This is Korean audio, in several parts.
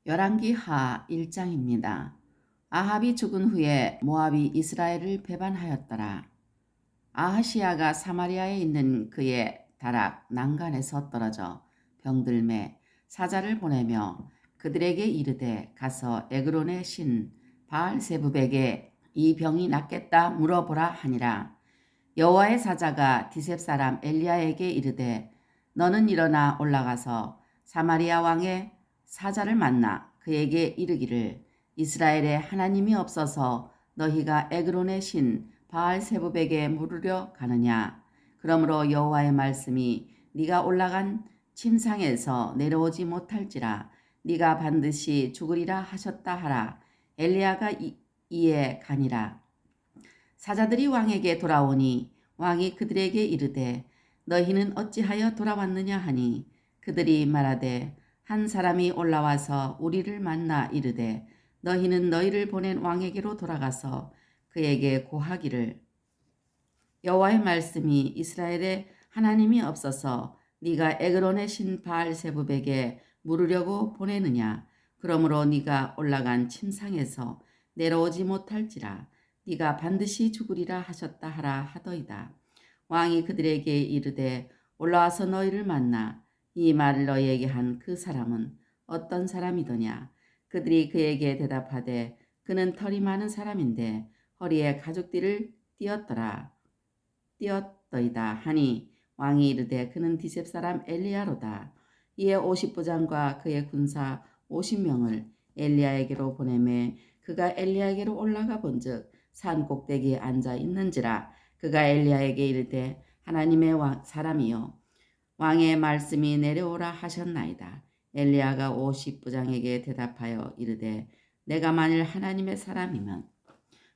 열왕기하 1장입니다. 아합이 죽은 후에 모압이 이스라엘을 배반하였더라. 아하시야가 사마리아에 있는 그의 다락 난간에서 떨어져 병들매 사자를 보내며 그들에게 이르되 가서 에그론의 신 바알세붑에게 이 병이 낫겠다 물어보라 하니라. 여호와의 사자가 디셉 사람 엘리야에게 이르되 너는 일어나 올라가서 사마리아 왕의 사자를 만나 그에게 이르기를 이스라엘에 하나님이 없어서 너희가 에그론의 신 바알세붑에게 물으려 가느냐. 그러므로 여호와의 말씀이 네가 올라간 침상에서 내려오지 못할지라 네가 반드시 죽으리라 하셨다 하라. 엘리야가 이에 가니라. 사자들이 왕에게 돌아오니 왕이 그들에게 이르되 너희는 어찌하여 돌아왔느냐 하니 그들이 말하되 한 사람이 올라와서 우리를 만나 이르되 너희는 너희를 보낸 왕에게로 돌아가서 그에게 고하기를 여호와의 말씀이 이스라엘에 하나님이 없어서 네가 에그론의 신 바알세붑에게 물으려고 보내느냐. 그러므로 네가 올라간 침상에서 내려오지 못할지라 네가 반드시 죽으리라 하셨다 하라 하더이다. 왕이 그들에게 이르되 올라와서 너희를 만나 이 말을 너희에게 한 그 사람은 어떤 사람이더냐. 그들이 그에게 대답하되 그는 털이 많은 사람인데 허리에 가죽띠를 띄었더이다 하니 왕이 이르되 그는 디셉 사람 엘리야로다. 이에 50부장과 그의 군사 50명을 엘리야에게로 보내매 그가 엘리야에게로 올라가 본즉 산 꼭대기에 앉아 있는지라. 그가 엘리야에게 이르되 하나님의 사람이여 왕의 말씀이 내려오라 하셨나이다. 엘리야가 50부장에게 대답하여 이르되 내가 만일 하나님의 사람이면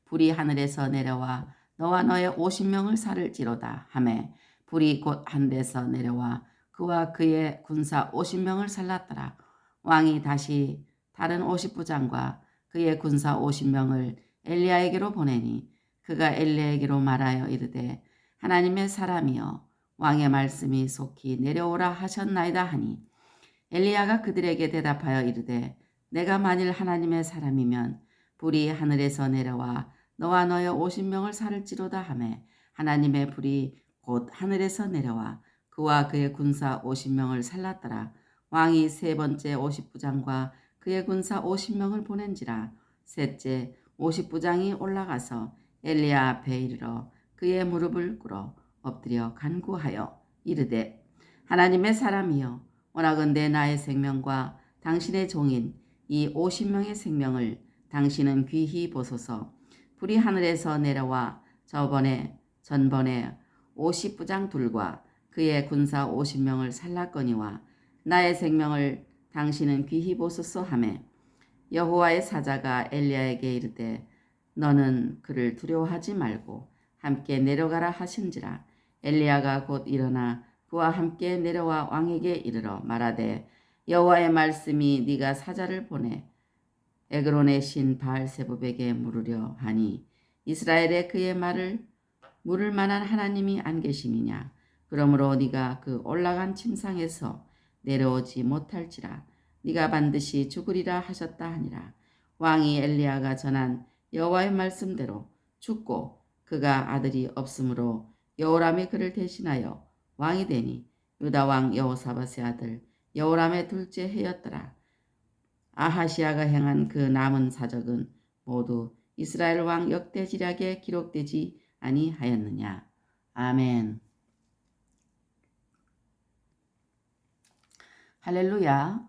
불이 하늘에서 내려와 너와 너의 50명을 살을지로다 하매 불이 곧 한 데서 내려와 그와 그의 군사 50명을 살랐더라. 왕이 다시 다른 50부장과 그의 군사 50명을 엘리야에게로 보내니 그가 엘리야에게로 말하여 이르되 하나님의 사람이여 왕의 말씀이 속히 내려오라 하셨나이다 하니 엘리야가 그들에게 대답하여 이르되 내가 만일 하나님의 사람이면 불이 하늘에서 내려와 너와 너의 50명을 살을지로다 하매 하나님의 불이 곧 하늘에서 내려와 그와 그의 군사 50명을 살랐더라. 왕이 세 번째 50부장과 그의 군사 50명을 보낸지라. 셋째 50부장이 올라가서 엘리야 앞에 이르러 그의 무릎을 꿇어 엎드려 간구하여 이르되 하나님의 사람이여 원하건대 나의 생명과 당신의 종인 이 50명의 생명을 당신은 귀히 보소서. 불이 하늘에서 내려와 전번에 50부장 둘과 그의 군사 50명을 살랐거니와 나의 생명을 당신은 귀히 보소서 하매 여호와의 사자가 엘리야에게 이르되 너는 그를 두려워하지 말고 함께 내려가라 하신지라. 엘리야가 곧 일어나 그와 함께 내려와 왕에게 이르러 말하되 여호와의 말씀이 네가 사자를 보내 에그론의 신 바알세붑에게 물으려 하니 이스라엘에 그의 말을 물을 만한 하나님이 안 계심이냐. 그러므로 네가 그 올라간 침상에서 내려오지 못할지라 네가 반드시 죽으리라 하셨다 하니라. 왕이 엘리야가 전한 여호와의 말씀대로 죽고 그가 아들이 없으므로 여호람이 그를 대신하여 왕이 되니 유다 왕 여호사밧의 아들 여호람의 둘째 해였더라. 아하시아가 행한 그 남은 사적은 모두 이스라엘 왕 역대지략에 기록되지 아니하였느냐. 아멘. 할렐루야.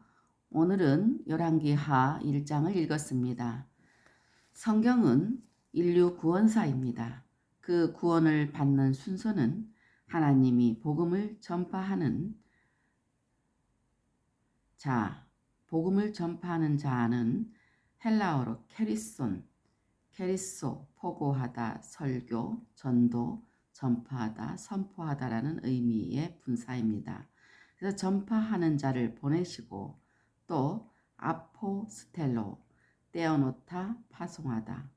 오늘은 열왕기하 1장을 읽었습니다. 성경은 인류 구원사입니다. 그 구원을 받는 순서는 하나님이 복음을 전파하는 복음을 전파하는 자는 헬라어로 케리소, 포고하다, 설교, 전도, 전파하다, 선포하다라는 의미의 분사입니다. 그래서 전파하는 자를 보내시고 또 아포스텔로, 떼어놓다, 파송하다.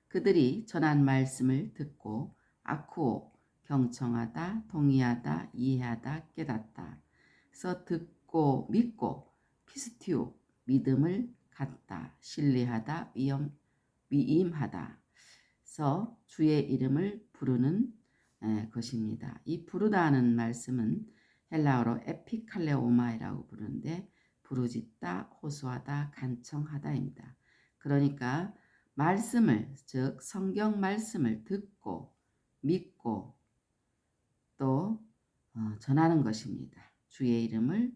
그들이 전한 말씀을 듣고 아쿠오, 경청하다, 동의하다, 이해하다, 깨닫다. 그래서 듣고 믿고 피스티오, 믿음을 같다, 신뢰하다, 위임하다. 서 주의 이름을 부르는 것입니다. 이 부르다는 말씀은 헬라어로 에피칼레오마이라고 부르는데 부르짖다, 호소하다, 간청하다입니다. 그러니까 말씀을, 즉 성경 말씀을 듣고 믿고 또 전하는 것입니다. 주의 이름을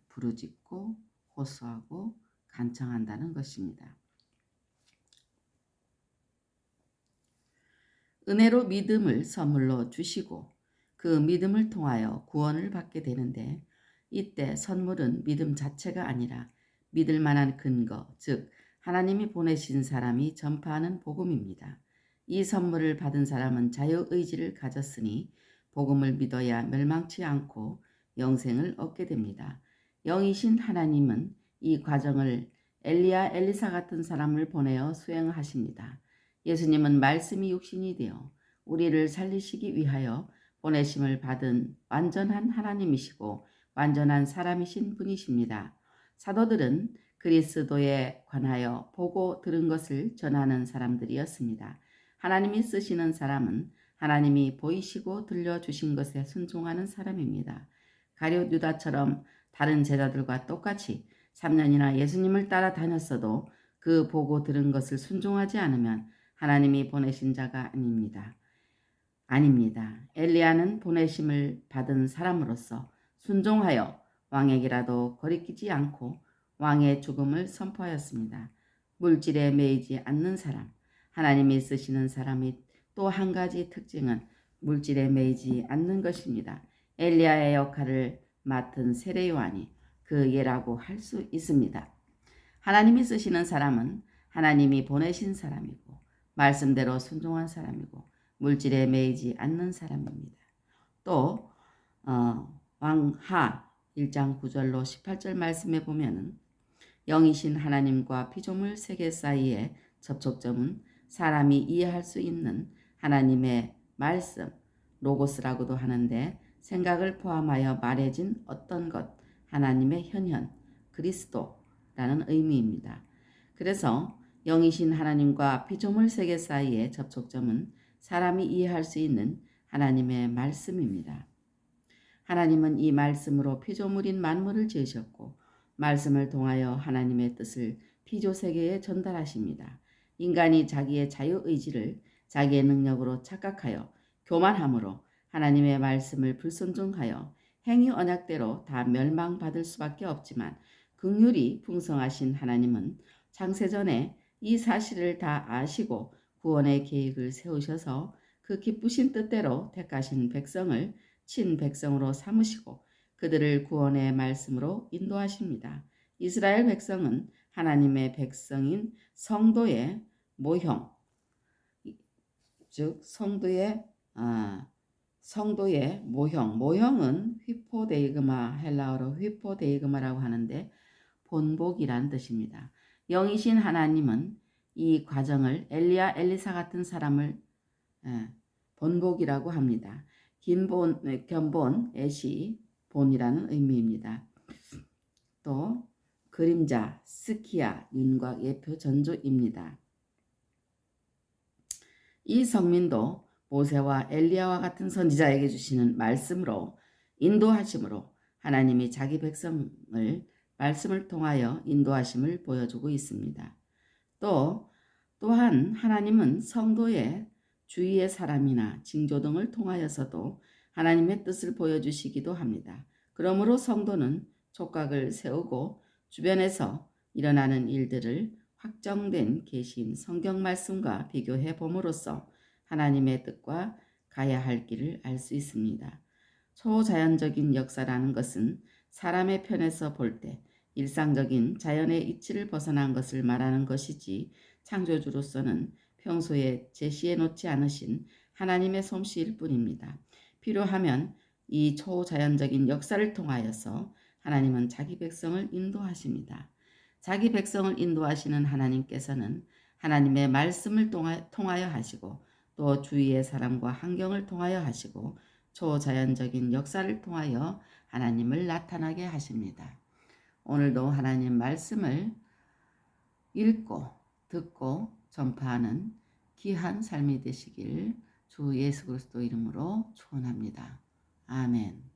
부르짖고 호소하고 간청한다는 것입니다. 은혜로 믿음을 선물로 주시고 그 믿음을 통하여 구원을 받게 되는데 이때 선물은 믿음 자체가 아니라 믿을 만한 근거, 즉 하나님이 보내신 사람이 전파하는 복음입니다. 이 선물을 받은 사람은 자유의지를 가졌으니 복음을 믿어야 멸망치 않고 영생을 얻게 됩니다. 영이신 하나님은 이 과정을 엘리야, 엘리사 같은 사람을 보내어 수행하십니다. 예수님은 말씀이 육신이 되어 우리를 살리시기 위하여 보내심을 받은 완전한 하나님이시고 완전한 사람이신 분이십니다. 사도들은 그리스도에 관하여 보고 들은 것을 전하는 사람들이었습니다. 하나님이 쓰시는 사람은 하나님이 보이시고 들려주신 것에 순종하는 사람입니다. 가룟 유다처럼 다른 제자들과 똑같이 3년이나 예수님을 따라다녔어도 그 보고 들은 것을 순종하지 않으면 하나님이 보내신 자가 아닙니다. 엘리야는 보내심을 받은 사람으로서 순종하여 왕에게라도 거리끼지 않고 왕의 죽음을 선포하였습니다. 물질에 매이지 않는 사람, 하나님이 쓰시는 사람의 또 한 가지 특징은 물질에 매이지 않는 것입니다. 엘리야의 역할을 맡은 세례 요한이 그 예라고 할 수 있습니다. 하나님이 쓰시는 사람은 하나님이 보내신 사람이고 말씀대로 순종한 사람이고 물질에 매이지 않는 사람입니다. 또 왕하 1장 9절로 18절 말씀에 보면은 영이신 하나님과 피조물 세계 사이의 접촉점은 사람이 이해할 수 있는 하나님의 말씀, 로고스라고도 하는데 생각을 포함하여 말해진 어떤 것, 하나님의 현현, 그리스도라는 의미입니다. 그래서 영이신 하나님과 피조물 세계 사이의 접촉점은 사람이 이해할 수 있는 하나님의 말씀입니다. 하나님은 이 말씀으로 피조물인 만물을 지으셨고 말씀을 통하여 하나님의 뜻을 피조세계에 전달하십니다. 인간이 자기의 자유의지를 자기의 능력으로 착각하여 교만함으로 하나님의 말씀을 불순종하여 행위 언약대로 다 멸망받을 수밖에 없지만 긍휼이 풍성하신 하나님은 창세전에 이 사실을 다 아시고 구원의 계획을 세우셔서 그 기쁘신 뜻대로 택하신 백성을 친백성으로 삼으시고 그들을 구원의 말씀으로 인도하십니다. 이스라엘 백성은 하나님의 백성인 성도의 모형, 즉 성도의 모형은 휘포데이그마, 헬라어로 휘포데이그마라고 하는데 본복이란 뜻입니다. 영이신 하나님은 이 과정을 엘리야, 엘리사 같은 사람을 본복이라고 합니다. 견본, 애시, 본이라는 의미입니다. 또 그림자, 스키야, 윤곽, 예표, 전조입니다. 이 성민도 모세와 엘리야와 같은 선지자에게 주시는 말씀으로 인도하심으로 하나님이 자기 백성을 말씀을 통하여 인도하심을 보여주고 있습니다. 또한 하나님은 성도의 주위의 사람이나 징조 등을 통하여서도 하나님의 뜻을 보여주시기도 합니다. 그러므로 성도는 촉각을 세우고 주변에서 일어나는 일들을 확정된 계신 성경 말씀과 비교해 봄으로써 하나님의 뜻과 가야 할 길을 알 수 있습니다. 초자연적인 역사라는 것은 사람의 편에서 볼 때 일상적인 자연의 이치를 벗어난 것을 말하는 것이지 창조주로서는 평소에 제시해 놓지 않으신 하나님의 솜씨일 뿐입니다. 필요하면 이 초자연적인 역사를 통하여서 하나님은 자기 백성을 인도하십니다. 자기 백성을 인도하시는 하나님께서는 하나님의 말씀을 통하여 하시고 또 주위의 사람과 환경을 통하여 하시고 초자연적인 역사를 통하여 하나님을 나타나게 하십니다. 오늘도 하나님 말씀을 읽고 듣고 전파하는 귀한 삶이 되시길 주 예수 그리스도 이름으로 축원합니다. 아멘.